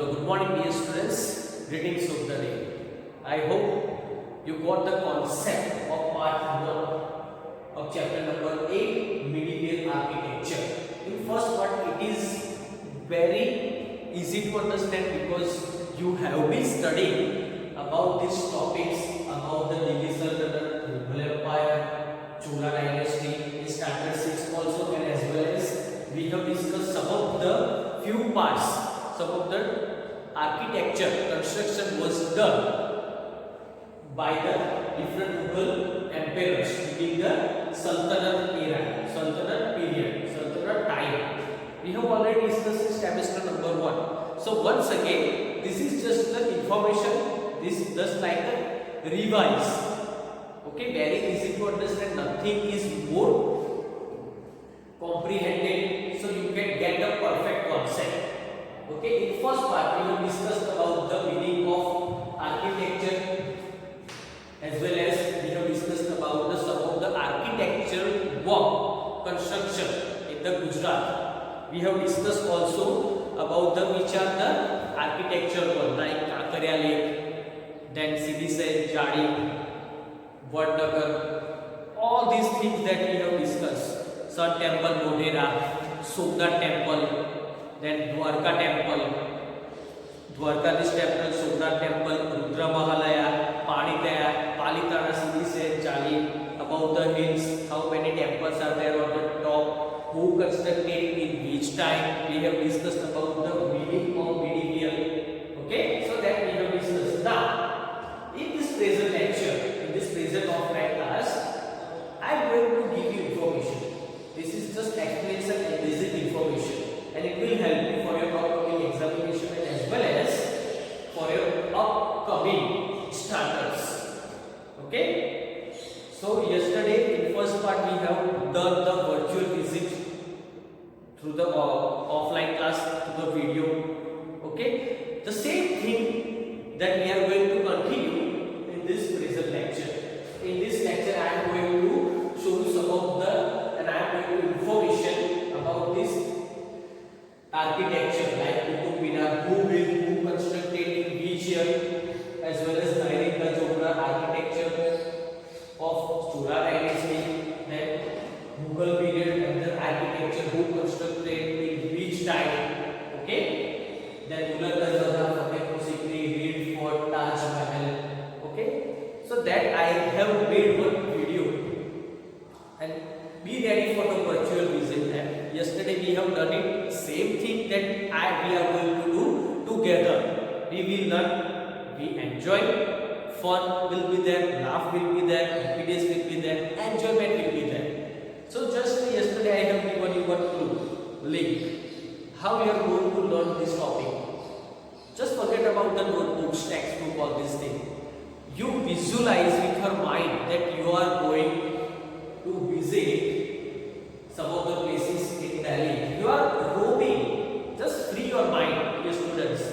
good morning, dear students. Greetings of the day. I hope you got the concept of part 1 of chapter number 8, medieval architecture. In first part, it is very easy to understand because you have been studying about these topics, about the Delhi Sultanate, Mughal Empire, Chola dynasty in standard 6 also, and as well as we have discussed some of the few parts, some of the architecture construction was done by the different Mughal emperors during the Sultanate era, Sultanate period, Sultanate time. We have already discussed semester number 1. So once again, this is just the information. This is just like a revise. Okay, very easy to understand. Nothing is more comprehended, so you can get the perfect concept. Okay, in first part we have discussed about the meaning of architecture, as well as we have discussed about the some of the architectural work construction in the Gujarat. We have discussed also about the which are the architecture work like Kakarya Lake, then Sidi Said Jadi, Vadnagar, all these things that we have discussed. Sun Temple, Modhera, Somnath Temple, then Dwarka Temple, Dwarkadish Temple, Somnath Temple, Rudra Mahalaya, Panitaya, Palitana, Sidi Said Jadi, about the hills, how many temples are there on the top, who constructed in which time. We have discussed about the meaning of medieval. Okay, so that we have discussed. Now, in this present lecture, in this present offline class, I am going to give you information. This is just explanation and basic information, and it will help you for your upcoming examination and as well as for your upcoming standards. Okay. So yesterday in first part we have done the virtual visit through the offline class to the video. Okay. The same thing that we are going to continue in this present lecture. In this lecture, I am going to show you some of the and I am going to information about this architecture like Qutub Minar, who built, who constructed in which year, as well as Nairita Chopra architecture of Chola dynasty, then Mughal period and the architecture who constructed in which time. Okay, then Buland Darwaza, Fatehpur Sikri, Red Fort, Taj Mahal. Okay, so that I have made one video, and be ready for the virtual visit. And yesterday we have done it same thing that we are going to do together. We will learn, we enjoy, fun will be there, laugh will be there, happiness will be there, enjoyment will be there. So just yesterday I have given you one link how you are going to learn this topic. Just forget about the notebooks, textbook, all this thing. You visualize with your mind that you are going to visit some of the places in Delhi. You are roaming. Just free your mind, dear students.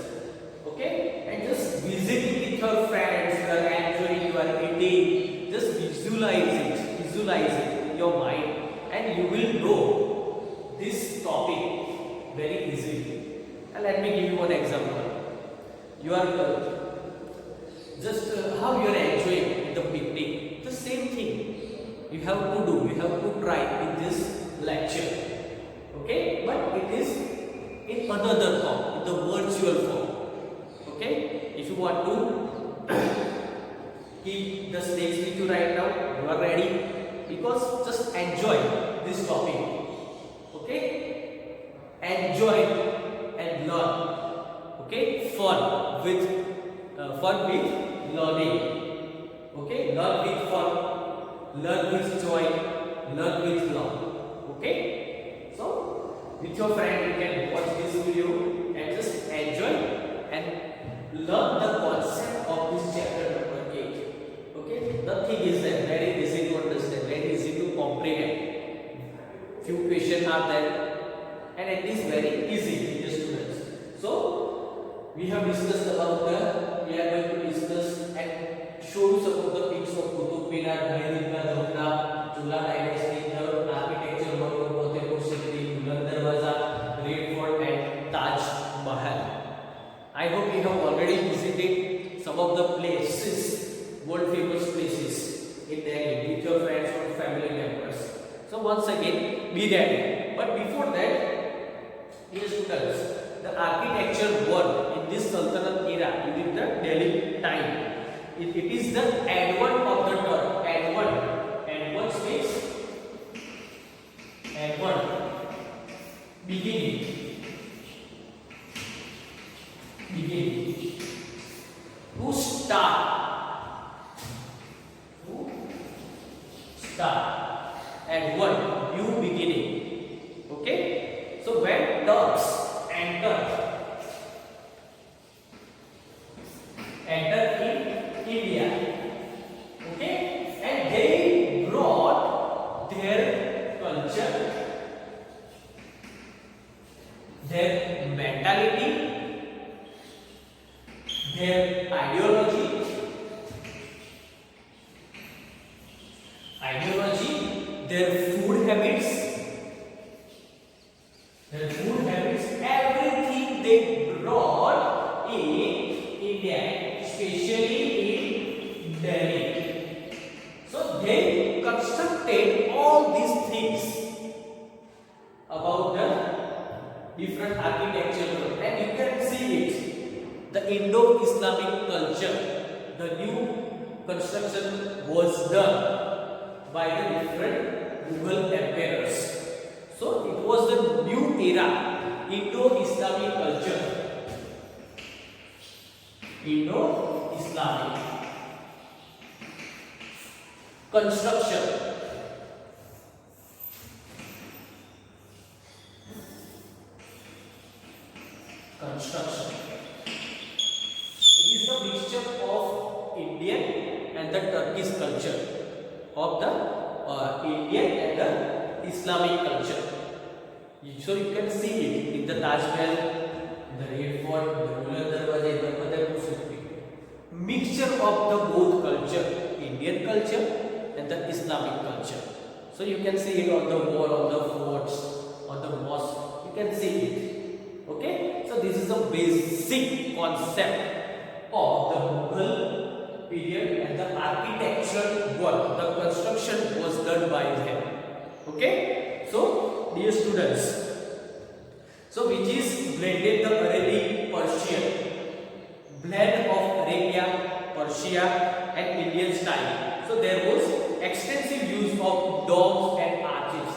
Okay? And just visiting with your friends. You are enjoying, you are eating. Just visualize it in your mind, and you will know this topic very easily. And let me give you one example. You are just how you are enjoying the picnic. The same thing you have to do, you have to try in this lecture. Okay, but it is in another form, in the virtual form. Okay, if you want to keep the stakes with you right now, you are ready, because just enjoy this topic. Okay, enjoy and learn. Okay, fun with learning. Okay, learn with fun, learn with joy, learn with love. Okay, so with your friend you can watch this video and just enjoy and learn the concept of this chapter number 8. Okay, nothing is there, very easy to understand, very easy to comprehend. Few questions are there, and it is very easy, dear students. So we have discussed about we are going to discuss and show you some of the things of Qutub Minar, Nairita Chopra, Chola dynasty, the architecture work of Fatehpur Sikri, Buland Darwaza, Red Fort, and Taj Mahal. I in Delhi with your friends or family members. So once again, be ready. But before that, dear students, the architecture work in this Sultanate era during the Delhi time. It is the advent of the term. Advent space. Advent. Beginning. To start. And what? New beginning. Okay? So when Turks enter in India, okay, and they brought their culture, their mentality, their ideology, their food habits, everything they brought in India, especially in Delhi. So they constructed all these things about the different architecture, and you can see it. The Indo-Islamic culture, the new construction was done by the different Mughal emperors. So it was the new era, Indo-Islamic culture. Indo-Islamic construction. It is the mixture of Indian and the Turkish culture, of the Indian and the Islamic culture. So you can see it in the Taj Mahal, the Red Fort, the Mughal Darwaza, the Fateh City. Mixture of the both culture, Indian culture and the Islamic culture. So you can see it on the wall, on the forts, on the mosque. You can see it. Okay? So this is the basic concept of the Mughal period, and the architecture work, the construction was done by them. Okay? So, dear students, so which is blended the Arabic Persian, blend of Arabia, Persia and Indian style. So there was extensive use of domes and arches.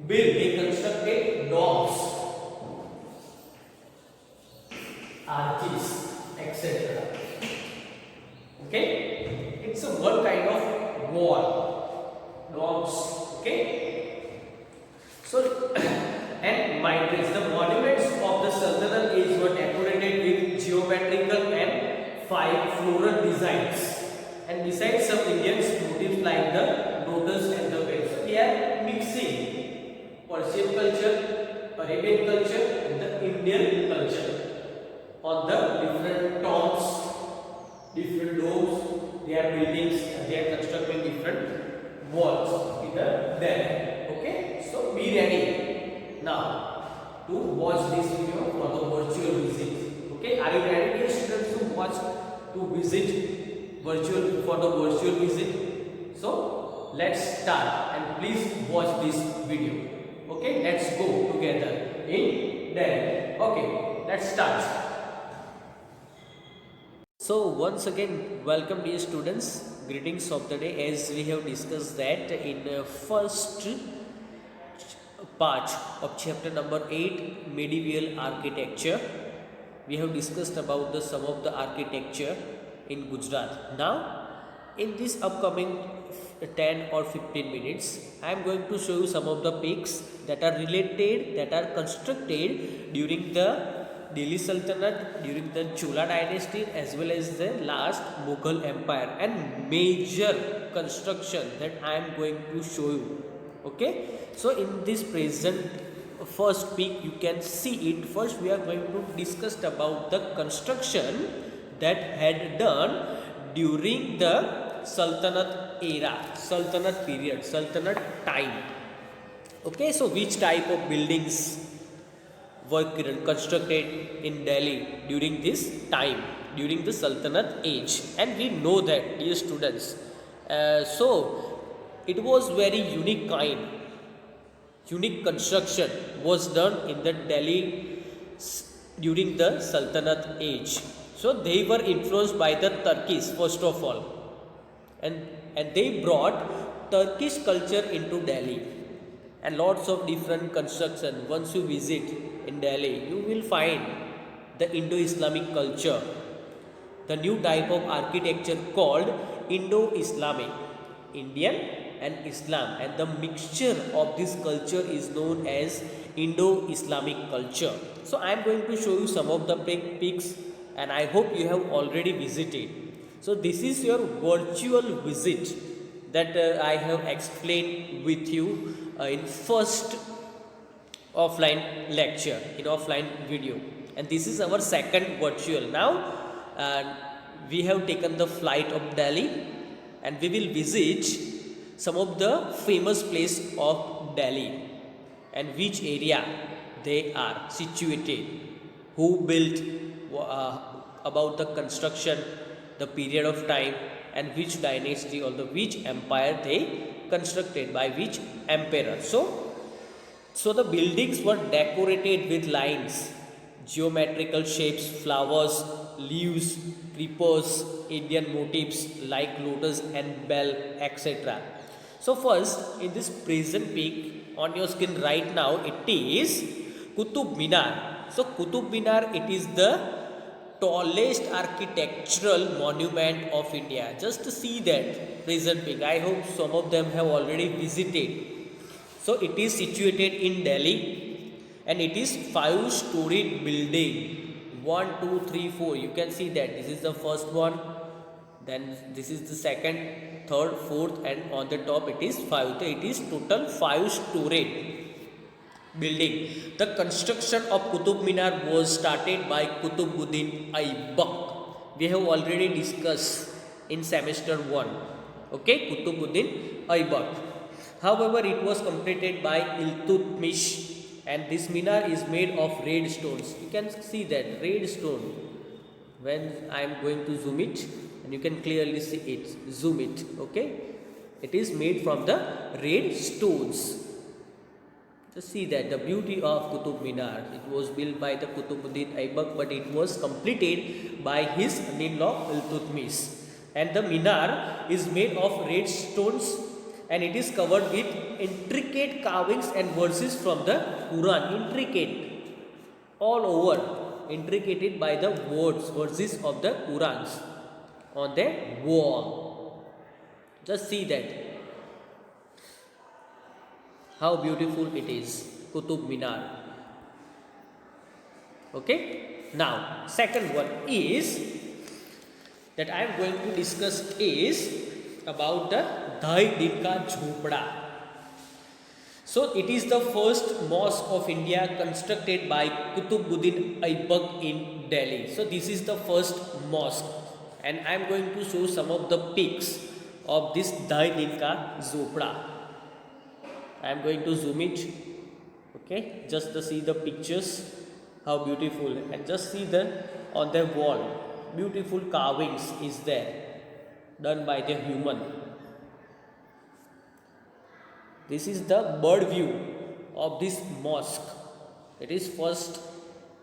They constructed domes, arches, etc. Okay, it's a one kind of wall, domes. Okay, so and minarets, the monuments of the Sultanate age were decorated with geometrical and floral designs, and besides some Indian motifs like the lotus and the bells. So we are mixing Persian culture, Arabian culture and the Indian culture on the different tombs, different domes, they are buildings, they are constructing different walls in the Delhi. Okay, so be ready now to watch this video for the virtual visit. Okay, are you ready, dear students, to watch, to visit virtual, for the virtual visit? So let's start, and please watch this video. Okay, let's go together in Delhi. Okay, let's start. So once again, welcome dear students, greetings of the day. As we have discussed that in the first part of chapter number 8, medieval architecture, we have discussed about the some of the architecture in Gujarat. Now in this upcoming 10 or 15 minutes, I am going to show you some of the pics that are related, that are constructed during the Delhi Sultanate, during the Chola dynasty, as well as the last Mughal Empire, and major construction that I am going to show you. Okay, so in this present first peak you can see it. First we are going to discuss about the construction that had done during the Sultanate era, Sultanate period, Sultanate time. Okay, so which type of buildings were constructed in Delhi during this time, during the Sultanate age. And we know that, dear students, So it was very unique construction was done in the Delhi during the Sultanate age. So they were influenced by the Turkish first of all, and they brought Turkish culture into Delhi, and lots of different construction. Once you visit in Delhi, you will find the Indo-Islamic culture, the new type of architecture called Indo-Islamic, Indian and Islam, and the mixture of this culture is known as Indo-Islamic culture. So I am going to show you some of the pics, and I hope you have already visited. So this is your virtual visit that I have explained with you in first offline lecture, in offline video, and this is our second virtual. Now we have taken the flight of Delhi, and we will visit some of the famous place of Delhi and which area they are situated, who built, about the construction, the period of time, and which dynasty or the which empire they constructed by which emperor. So the buildings were decorated with lines, geometrical shapes, flowers, leaves, creepers, Indian motifs like lotus and bell, etc. So first, in this present pic on your screen right now, it is Qutub Minar. So Qutub Minar, it is the tallest architectural monument of India. Just to see that present pic, I hope some of them have already visited. So it is situated in Delhi, and it is 5-storied building. 1, 2, 3, 4. You can see that this is the first one, then this is the second, third, fourth, and on the top it is 5. So it is total 5-storied building. The construction of Qutub Minar was started by Qutbuddin Aibak. We have already discussed in semester 1. Okay, Qutbuddin Aibak. However, it was completed by Iltutmish, and this minar is made of red stones. You can see that red stone. When I am going to zoom it, and you can clearly see it, zoom it. Okay, it is made from the red stones. Just see that the beauty of Qutub Minar. It was built by the Qutbuddin Aibak, but it was completed by his son-in-law Iltutmish. And the minar is made of red stones, and it is covered with intricate carvings and verses from the Quran. Intricate, all over, intricated by the verses of the Qurans on the wall. Just see that, how beautiful it is, Qutub Minar. Okay, now second one is that I am going to discuss is about the Dhai Din Ka Jhopda. So it is the first mosque of India constructed by Qutbuddin Aibak in Delhi. So this is the first mosque, and I am going to show some of the pics of this Dhai Din Ka Jhopda. I am going to zoom it. Okay, just to see the pictures, how beautiful, and just see the on the wall, beautiful carvings is there, done by the human. This is the bird view of this mosque. It is first,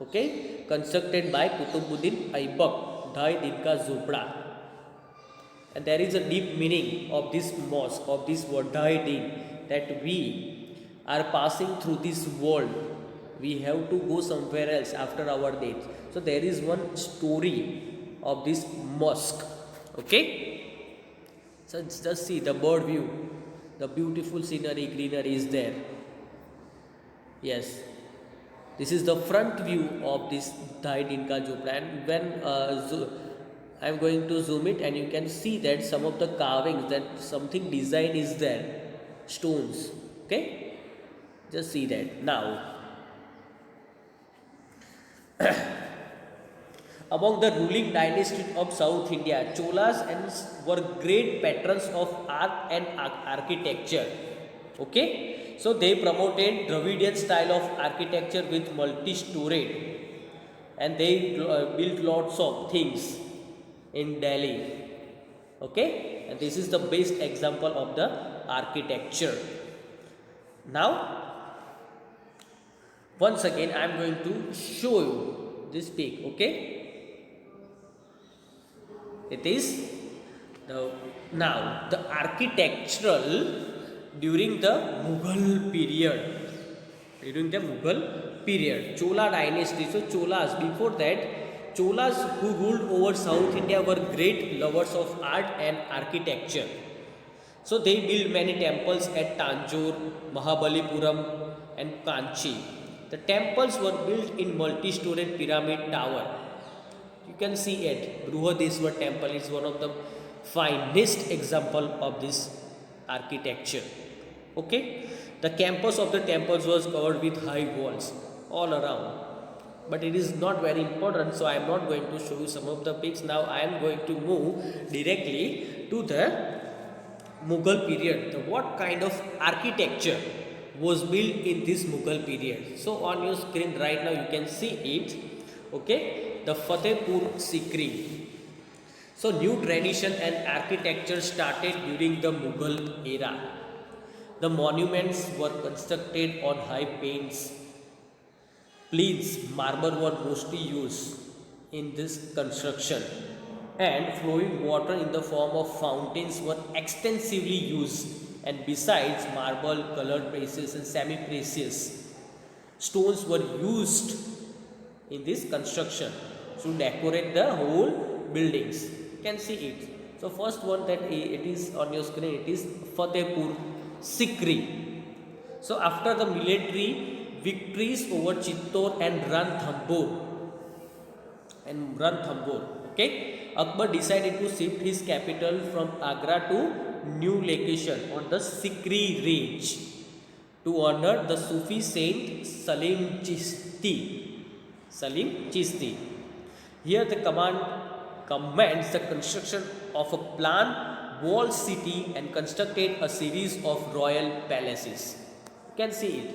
okay, constructed by Qutbuddin Aibak, Dhai Din Ka Jhopda. And there is a deep meaning of this mosque, of this word Dhai Din, that we are passing through this world. We have to go somewhere else after our death. So there is one story of this mosque. Okay, so just see the bird view, the beautiful scenery, greenery is there. Yes, this is the front view of this Dhai Din Ka Jhopda, and when I am going to zoom it, and you can see that some of the carvings, that something design is there, stones. Okay, just see that. Now among the ruling dynasty of South India, Cholas and were great patrons of art and architecture. Okay, so they promoted Dravidian style of architecture with multi-storied, and they built lots of things in Delhi. Okay, and this is the best example of the architecture. Now once again I am going to show you this peak. Okay, it is the now the architectural during the Mughal period. During the Mughal period, Chola dynasty. So Cholas, before that, Cholas who ruled over South India were great lovers of art and architecture. So they built many temples at Tanjore, Mahabalipuram and Kanchi. The temples were built in multi-storied pyramid tower. You can see it. Brihadeshwar temple is one of the finest example of this architecture. Okay, the campus of the temples was covered with high walls all around. But it is not very important, so I am not going to show you some of the pics. Now I am going to move directly to the Mughal period. What kind of architecture was built in this Mughal period? So on your screen right now you can see it. Okay, the Fatehpur Sikri. So new tradition and architecture started during the Mughal era. The monuments were constructed on high paints. Pleats, marble were mostly used in this construction, and flowing water in the form of fountains were extensively used. And besides marble, colored precious and semi-precious stones were used in this construction to decorate the whole buildings. You can see it. So first one that it is on your screen, it is Fatehpur Sikri. So after the military victories over Chittor and Ranthambore, okay, Akbar decided to shift his capital from Agra to new location on the Sikri range to honor the Sufi saint Salim Chishti. Here the command commenced the construction of a planned walled city and constructed a series of royal palaces. You can see it.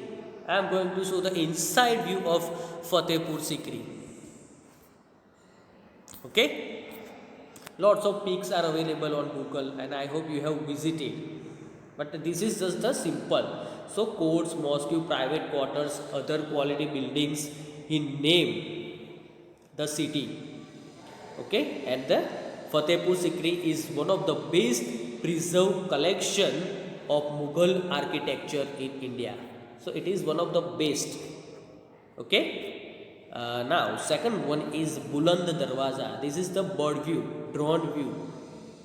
I am going to show the inside view of Fatehpur Sikri. Okay, lots of pics are available on Google and I hope you have visited, but this is just the simple. So courts, mosque, private quarters, other quality buildings, he named the city. Okay, and the Fatehpur Sikri is one of the best preserved collection of Mughal architecture in India. So it is one of the best. Okay, now second one is Buland Darwaza. This is the bird view, drone view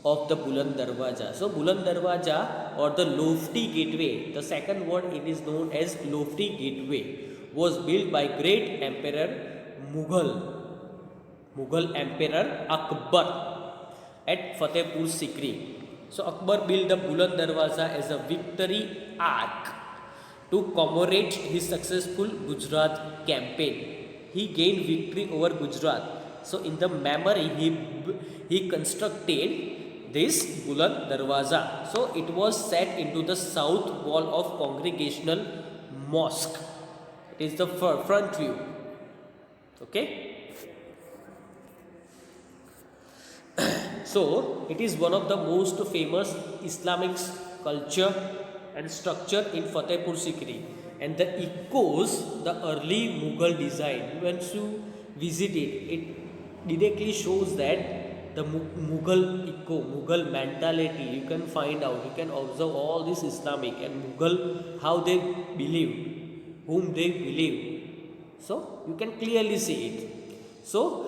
of the Buland Darwaza. So Buland Darwaza or the lofty gateway, the second word it is known as lofty gateway, was built by great emperor Mughal Emperor Akbar at Fatehpur Sikri. So Akbar built the Buland Darwaza as a victory arch to commemorate his successful Gujarat campaign. He gained victory over Gujarat. So in the memory he constructed this Buland Darwaza. So it was set into the south wall of Congregational Mosque. It is the front view. Okay. So it is one of the most famous Islamic sculpture and structure in Fatehpur Sikri, and the echoes the early Mughal design. Once you visit it directly shows that the Mughal echo, Mughal mentality. You can find out, you can observe all this Islamic and Mughal, how they believe, whom they believe. So you can clearly see it. So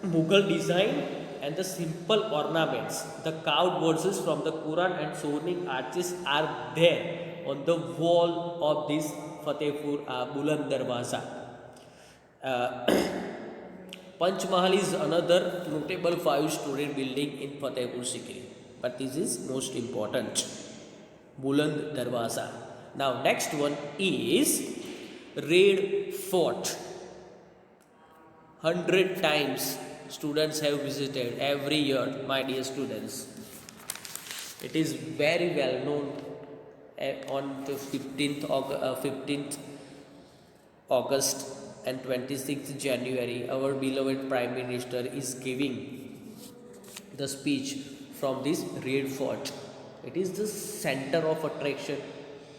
Mughal design and the simple ornaments, the carved verses from the Quran and soaring arches are there on the wall of this Fatehpur Buland Darwaza. Panch Mahal is another notable 5-story building in Fatehpur Sikri, but this is most important, Buland Darwaza. Now next one is Red Fort. 100 times students have visited every year, my dear students. It is very well known. On the 15th August and 26th January, our beloved Prime Minister is giving the speech from this Red Fort. It is the center of attraction.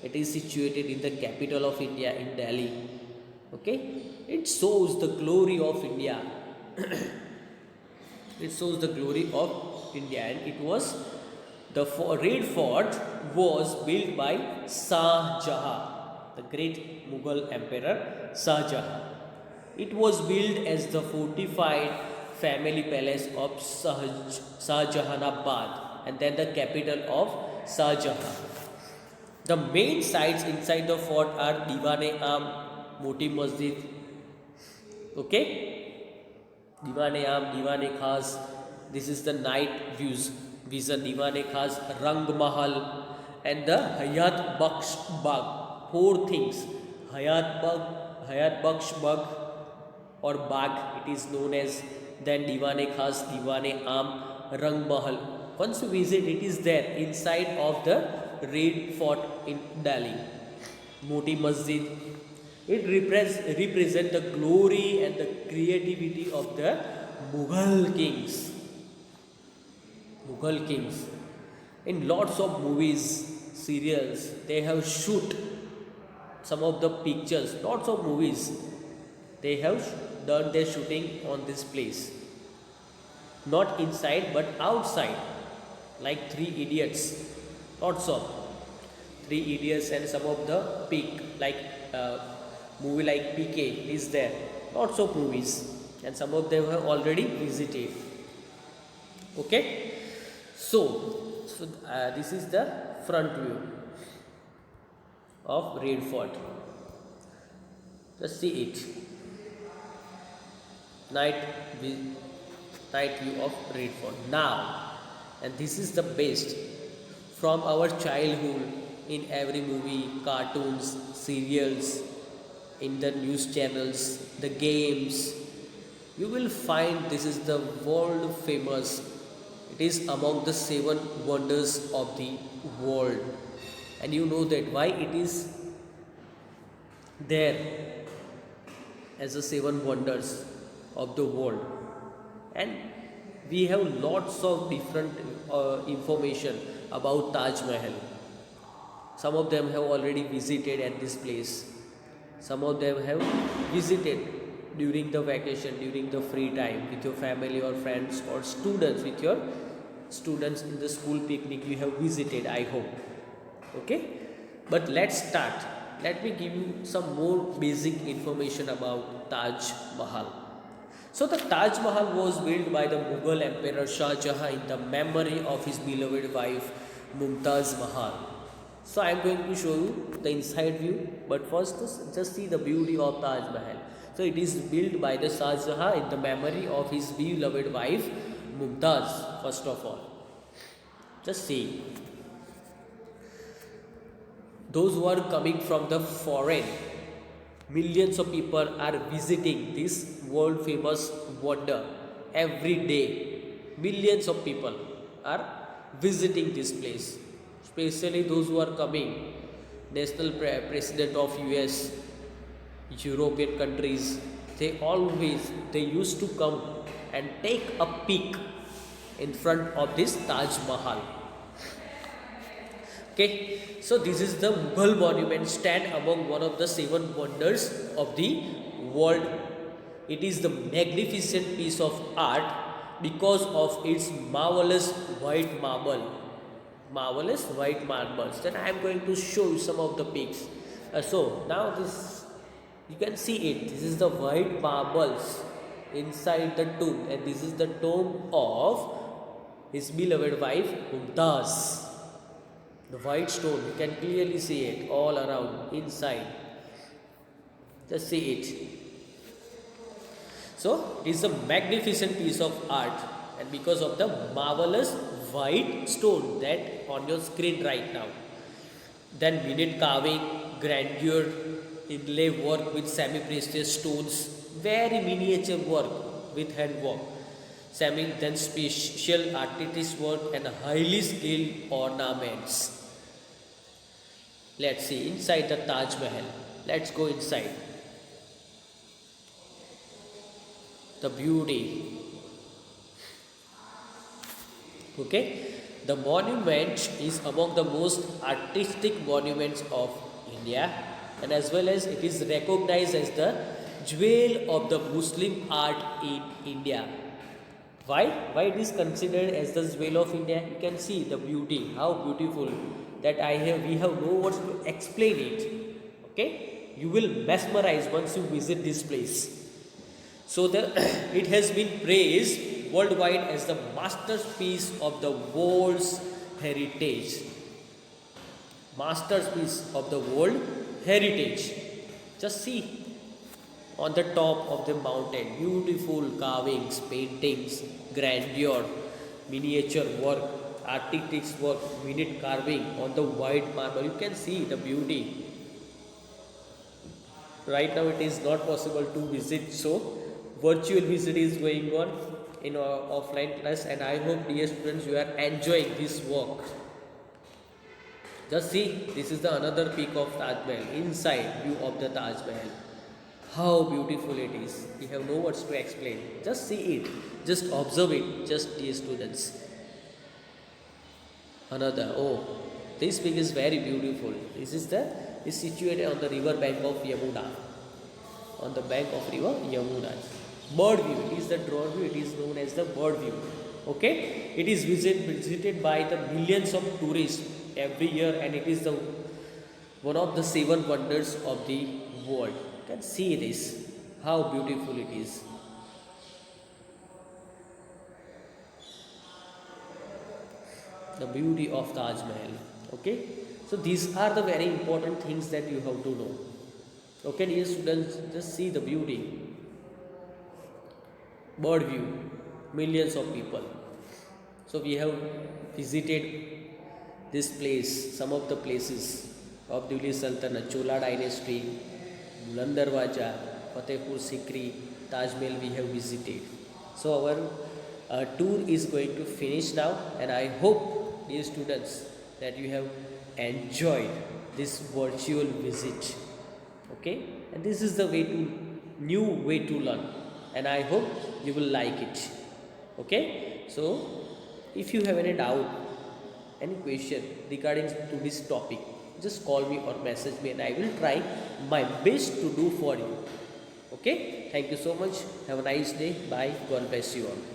It is situated in the capital of India in Delhi. Okay, it shows the glory of India. It shows the glory of India, and it was Red Fort was built by Shah Jahan, the great Mughal emperor Shah Jahan. It was built as the fortified family palace of Shah Jahanabad, and then the capital of Shah Jahan. The main sites inside the fort are Diwan-e-Am, Moti Masjid, okay, Diwan-e-Am, Diwan-e-Khas. This is the night vision. Diwan-e-Khas, Rang Mahal, and the Hayat Baksh Bagh. Four things: Hayat Baksh Bagh or Bagh. It is known as. Then Diwan-e-Khas, Diwan-e-Am, Rang Mahal. Once you visit, it is there inside of the Red Fort in Delhi. Moti Masjid. It represent the glory and the creativity of the Mughal kings. Mughal kings. In lots of movies, serials, they have shoot some of the pictures. Lots of movies, they have done their shooting on this place. Not inside but outside, like Three Idiots. Lots of Three Idiots and some of the peak like movie like PK is there. Lots of movies, and some of them have already visited. Okay, so this is the front view of Red Fort. Just see it. Night view of Red Fort. Now, and this is the best from our childhood in every movie, cartoons, serials, in the news channels, the games. You will find this is the world famous. It is among the seven wonders of the world. And you know that why it is there as a seven wonders of the world. And we have lots of different information about Taj Mahal. Some of them have already visited at this place. Some of them have visited during the vacation, during the free time with your family or friends or students, with your students in the school picnic you have visited, I hope. Okay, but let's start. Let me give you some more basic information about Taj Mahal. So the Taj Mahal was built by the Mughal Emperor Shah Jahan in the memory of his beloved wife Mumtaz Mahal. So I am going to show you the inside view, but first just see the beauty of Taj Mahal. So it is built by the Shah Jahan in the memory of his beloved wife Mumtaz. First of all, just see. Those who are coming from the foreign, millions of people are visiting this world famous wonder every day. Millions of people are visiting this place, especially those who are coming, national president of US, European countries. They used to come and take a peek in front of this Taj Mahal. Okay, so this is the Mughal monument, stand among one of the seven wonders of the world. It is the magnificent piece of art because of its marvelous white marble. Marvelous white marbles. Then I am going to show you some of the peaks. So now this, you can see it. This is the white marbles inside the tomb, and this is the tomb of his beloved wife Mumtaz. The white stone, you can clearly see it all around inside. Just see it. So it is a magnificent piece of art, and because of the marvelous white stone that on your screen right now. Then minute carving, grandeur, inlay work with semi-precious stones, very miniature work with handwork. Then special artist work and highly skilled ornaments. Let's see inside the Taj Mahal. Let's go inside. The beauty. Okay, the monument is among the most artistic monuments of India, and as well as it is recognized as the jewel of the Muslim art in India. Why it is considered as the jewel of India? You can see the beauty, how beautiful that we have no words to explain it. Okay, you will mesmerize once you visit this place. So the it has been praised worldwide as the masterpiece of the world's heritage. Masterpiece of the world heritage. Just see on the top of the mountain, beautiful carvings, paintings, grandeur, miniature work, artistic work, minute carving on the white marble. You can see the beauty. Right now it is not possible to visit, so virtual visit is going on in our offline class, and I hope dear students you are enjoying this work. Just see, this is the another peak of Taj Mahal, inside view of the Taj Mahal. How beautiful it is. We have no words to explain. Just see it. Just observe it. Just dear students. Another. Oh, this peak is very beautiful. This is situated on the river bank of Yamuna. On the bank of river Yamuna. Bird view. It is the drone view. It is known as the bird view. Okay. It is visited by the millions of tourists every year, and it is the one of the 7 wonders of the world. You can see this, how beautiful it is. The beauty of Taj Mahal. Okay, so these are the very important things that you have to know. Okay, dear students, just see the beauty. Bird view, millions of people. So we have visited this place, some of the places of Delhi Sultanate, Chola dynasty, Buland Darwaja, Fatehpur Sikri, Taj Mahal we have visited. So our tour is going to finish now, and I hope, dear students, that you have enjoyed this virtual visit. Okay, and this is the new way to learn, and I hope you will like it. Okay, so if you have any doubt, any question regarding to this topic, just call me or message me, and I will try my best to do for you. Okay, thank you so much. Have a nice day. Bye. God bless you all.